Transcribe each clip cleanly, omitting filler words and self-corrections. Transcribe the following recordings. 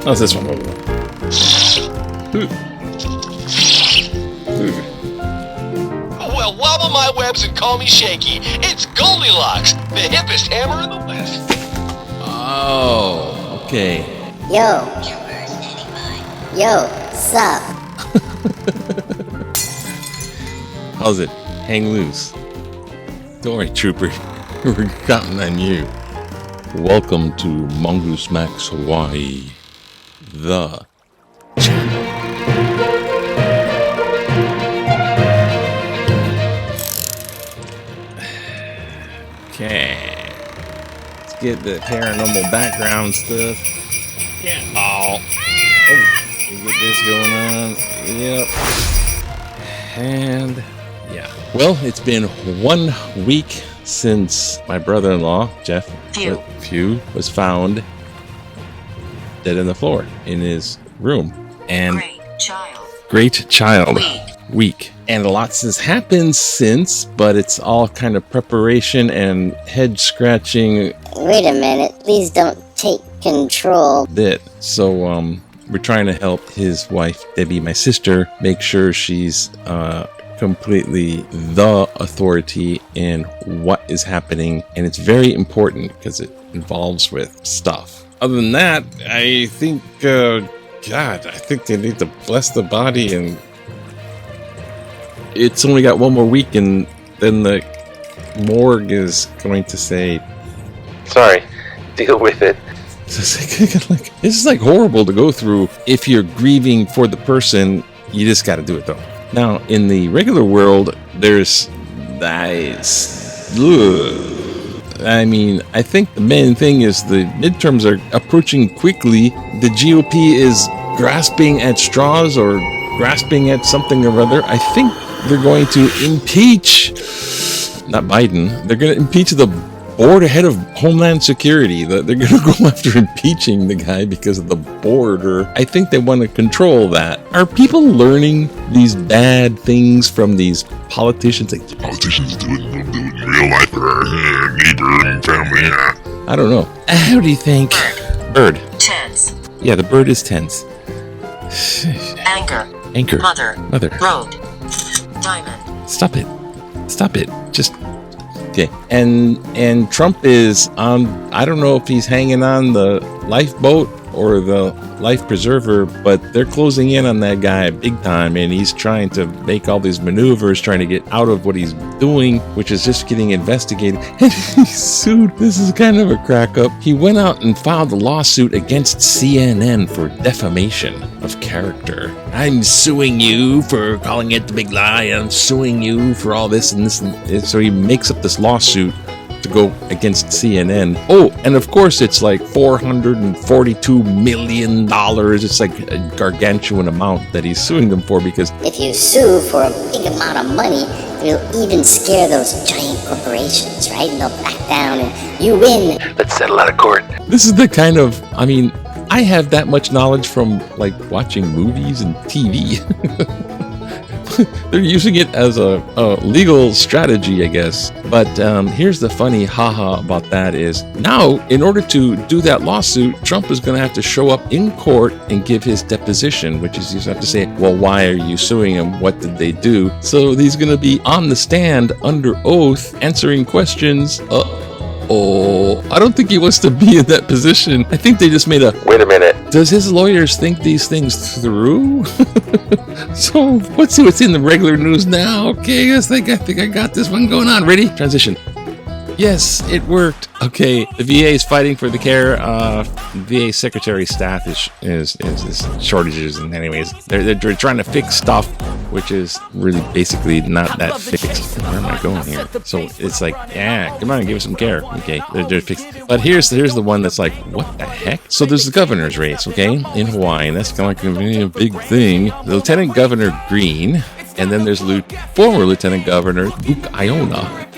How's this one over? Well, wobble my webs and call me Shaky. It's Goldilocks, the hippest hammer in the West. Oh, okay. Yo. Yo, sup? How's it? Hang loose. Don't worry, trooper. We're counting on you. Welcome to Mongoose Max Hawaii, the channel. Okay. Let's get the paranormal background stuff. Yeah. Oh, we get this going on. Yep. And yeah. Well, it's been 1 week since my brother-in-law, Jeff Few, was found dead on the floor in his room. And Great child. Week. And a lot has happened since, but it's all kind of preparation and head scratching. Wait a minute, please don't take control. So, we're trying to help his wife, Debbie, my sister, make sure she's completely the authority in what is happening, and it's very important because it involves with stuff. Other than that, I think I think they need to bless the body, and it's only got 1 more week, and then the morgue is going to say, sorry, deal with it. This is like horrible to go through. If you're grieving for the person, you just got to do it though. Now, in the regular world, there's nice. I mean, I think the main thing is the midterms are approaching quickly. The GOP is grasping at straws or grasping at something or other. I think they're going to impeach, not Biden, they're going to impeach the board head of Homeland Security. They're going to go after impeaching the guy because of the board, or I think they want to control that. Are people learning these bad things from these politicians? Like politicians do it in real life for our neighbor and family. I don't know. How do you think? Bird. Tense. Yeah, the bird is tense. Anchor. Mother. Road. Diamond. Stop it. Just okay. And Trump is on, I don't know if he's hanging on the lifeboat or the life preserver, but they're closing in on that guy big time, and he's trying to make all these maneuvers, trying to get out of what he's doing, which is just getting investigated. And he's sued. This is kind of a crack up. He went out and filed a lawsuit against CNN for defamation of character. I'm suing you for calling it the big lie. I'm suing you for all this and this. And so he makes up this lawsuit to go against CNN. Oh, and of course it's like $442 million. It's like a gargantuan amount that he's suing them for, because if you sue for a big amount of money, it'll even scare those giant corporations, right? And they'll back down and you win. Let's settle out of court. This is the kind of, I mean, I have that much knowledge from like watching movies and TV. They're using it as a legal strategy, I guess. But here's the funny haha about that is, now, in order to do that lawsuit, Trump is going to have to show up in court and give his deposition, which is, you have to say, well, why are you suing him? What did they do? So he's going to be on the stand under oath, answering questions. I don't think he wants to be in that position. I think they just made a... Wait a minute. Does his lawyers think these things through? So, let's see what's in the regular news now. Okay, I think I got this one going on. Ready? Transition. Yes, it worked. Okay, the VA is fighting for the care. VA secretary staff is shortages, and anyways, they're trying to fix stuff, which is really basically not that fixed. Where am I going here? So it's like, yeah, come on, give us some care. Okay, they're fixed. But here's the one that's like, what the heck? So there's the governor's race, okay, in Hawaii, and that's kind of like a big thing. The Lieutenant Governor Green, and then there's former Lieutenant Governor Duke Iona.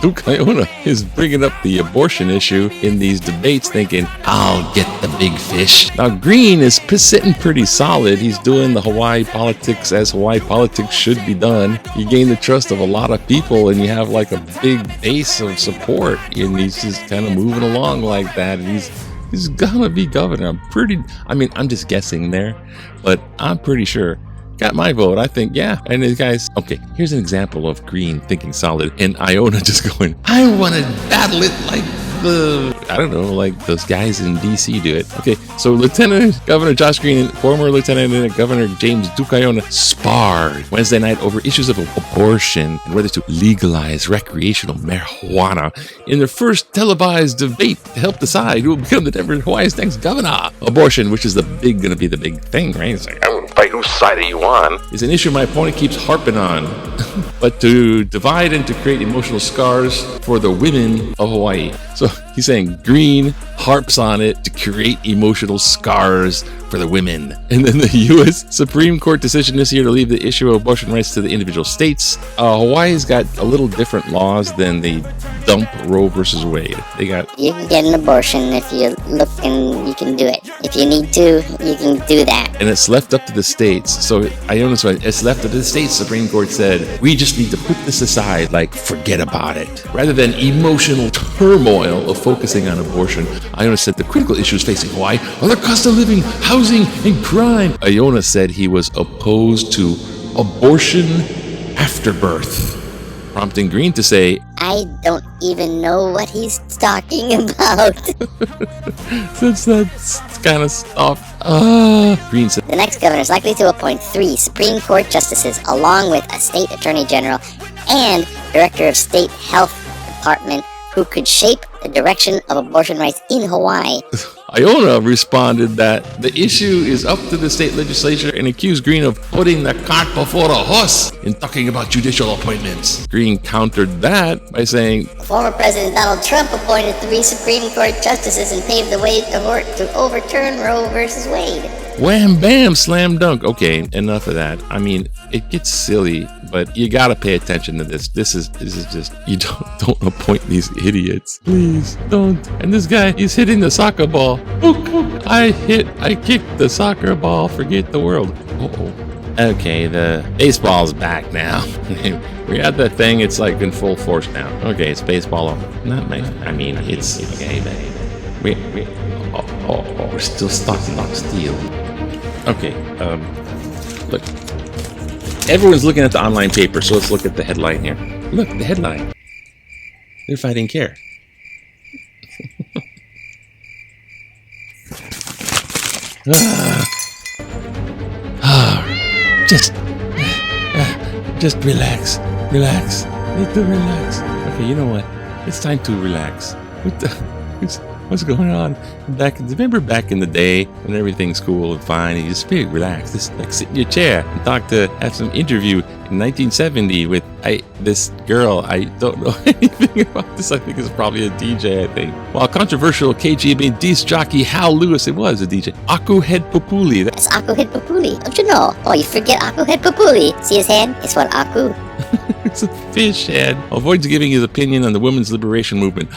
Duke Iona is bringing up the abortion issue in these debates, thinking, I'll get the big fish. Now, Green is sitting pretty solid. He's doing the Hawaii politics as Hawaii politics should be done. You gain the trust of a lot of people, and you have like a big base of support, and he's just kind of moving along like that, and he's gonna be governor. I'm just guessing there, but I'm pretty sure. Got my vote. I think, yeah. And these guys, okay, here's an example of Green thinking solid and Iona just going, I want to battle it like those guys in DC do it. Okay, so Lieutenant Governor Josh Green and former Lieutenant Governor James Duke Iona sparred Wednesday night over issues of abortion and whether to legalize recreational marijuana in their first televised debate to help decide who will become Hawaii's next governor. Abortion, which is going to be the big thing, right? It's like, I wouldn't fight whose side are you on? Is an issue my opponent keeps harping on. But to divide and to create emotional scars for the women of Hawaii. So he's saying Green harps on it to create emotional scars for the women. And then the U.S. Supreme Court decision this year to leave the issue of abortion rights to the individual states. Hawaii's got a little different laws than the dump Roe versus Wade. You can get an abortion if you look, and you can do it. If you need to, you can do that. And it's left up to the states. So Iona's right. It's left up to the states. Supreme Court said, we just need to put this aside, like forget about it. Rather than emotional turmoil of focusing on abortion, Iona said the critical issues facing Hawaii are the cost of living, housing, and crime. Iona said he was opposed to abortion after birth, prompting Green to say, I don't even know what he's talking about. That's kind of stuff. Green said, the next governor is likely to appoint 3 Supreme Court justices, along with a state attorney general and director of state health department, who could shape the direction of abortion rights in Hawaii. Iona responded that the issue is up to the state legislature and accused Green of putting the cart before the horse in talking about judicial appointments. Green countered that by saying, former President Donald Trump appointed 3 Supreme Court justices and paved the way to overturn Roe versus Wade. Wham, bam, slam dunk. Okay, enough of that. I mean, it gets silly, but you gotta pay attention to this. This is just, you don't appoint these idiots. Please, don't. And this guy, he's hitting the soccer ball. I kicked the soccer ball. Forget the world. Okay, the baseball's back now. We're at that thing. It's like in full force now. Okay, it's baseball. It's okay, we're still stuck in lock steel. Okay, look. Everyone's looking at the online paper, so let's look at the headline here. Look, the headline. They're fighting care. Just relax. Need to relax. Okay, you know what? It's time to relax. What's going on? Remember back in the day when everything's cool and fine and you just be relaxed, just like sit in your chair and have some interview in 1970 with this girl. I don't know anything about this. I think it's probably a DJ, I think. While controversial KGB disc jockey Hal Lewis, it was a DJ. Aku Head Populi. That's Aku Head Populi. Don't you know? Oh, you forget Aku Head Populi. See his head? It's what Aku. It's a fish head. Avoids giving his opinion on the women's liberation movement.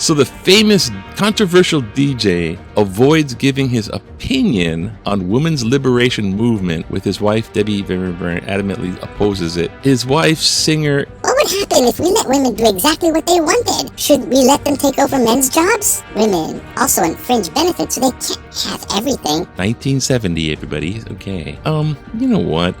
So the famous controversial DJ avoids giving his opinion on women's liberation movement with his wife, Debbie Vanderburn, adamantly opposes it. His wife, singer... What would happen if we let women do exactly what they wanted? Should we let them take over men's jobs? Women also infringe benefits, so they can't have everything. 1970, everybody. Okay. You know what?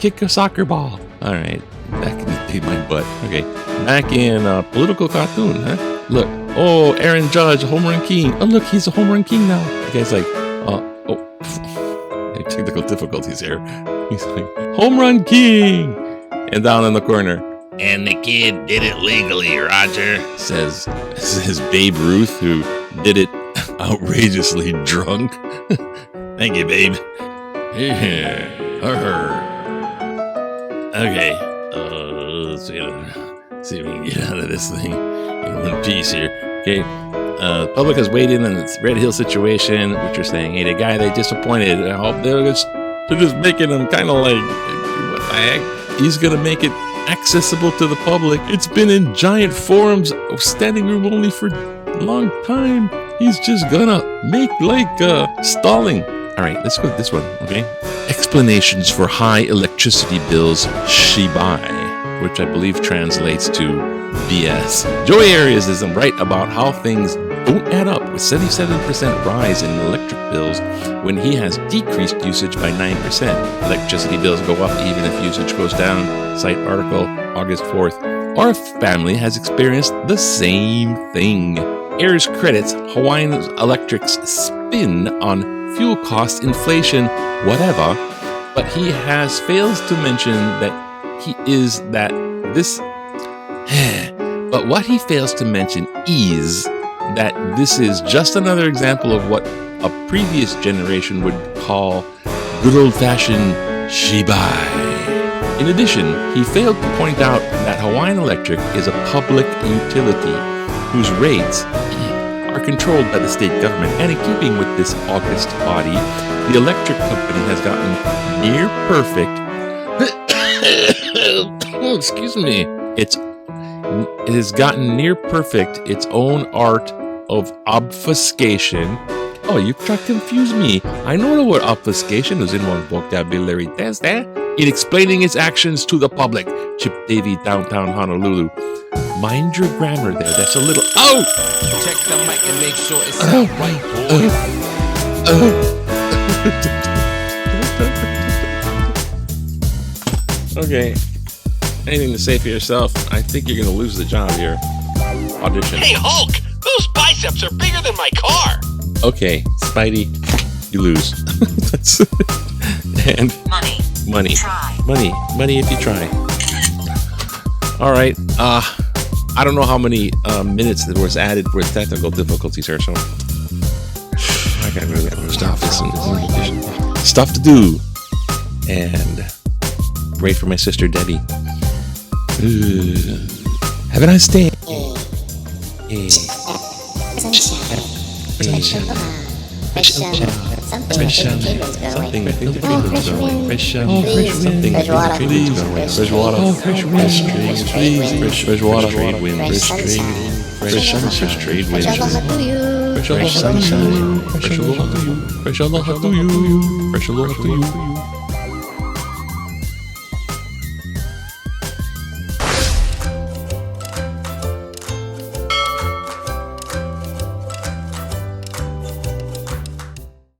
Kick a soccer ball. All right. Back in the day, my butt. Okay. Back in political cartoon, huh? Look. Oh, Aaron Judge, home run king. Oh, look, he's a home run king now. The guy's like, technical difficulties here. He's like, home run king. And down in the corner, And the kid did it legally, Roger. says Babe Ruth, who did it outrageously drunk. Thank you, Babe. Yeah. Okay. Let's see if we can get out of this thing in one piece here. Okay. Public has weighed in on this Red Hill situation, which are saying, hey, the guy they disappointed, I hope they're just making him kind of like, what the heck? He's going to make it accessible to the public. It's been in giant forums, standing room only for a long time. He's just gonna make like stalling. All right, let's go with this one, okay? Explanations for high electricity bills she buy, which I believe translates to BS. Joey Arias is right about how things don't add up with 77% rise in electric bills when he has decreased usage by 9%. Electricity bills go up even if usage goes down. Cite article August 4th. Our family has experienced the same thing. Ayers credits Hawaiian Electric's spin on fuel cost inflation, whatever, but he fails to mention that But what he fails to mention is that this is just another example of what a previous generation would call good old-fashioned shibai. In addition, he failed to point out that Hawaiian Electric is a public utility whose rates are controlled by the state government. And in keeping with this august body, the electric company has gotten near perfect. Oh, excuse me. It has gotten near perfect its own art of obfuscation. Oh, you try to confuse me. I know the word obfuscation is in one vocabulary test there. In explaining its actions to the public. Chip Davy, downtown Honolulu. Mind your grammar there. That's a little. Oh! Check the mic and make sure it's sound right, boy. Okay. Anything to say for yourself? I think you're gonna lose the job here. Audition. Hey, Hulk! Those biceps are bigger than my car! Okay, Spidey, you lose. And money. Try. Money if you try. All right. I don't know how many minutes that was added with technical difficulties here, so I got really stuff to do, and great for my sister Debbie. Have a nice day. Something. I think the treatment's going. Fresh water. Fresh water. Fresh water. Trade wind. Fresh trade wind. Fresh sunshine. Fresh aloha to you. Fresh aloha to you.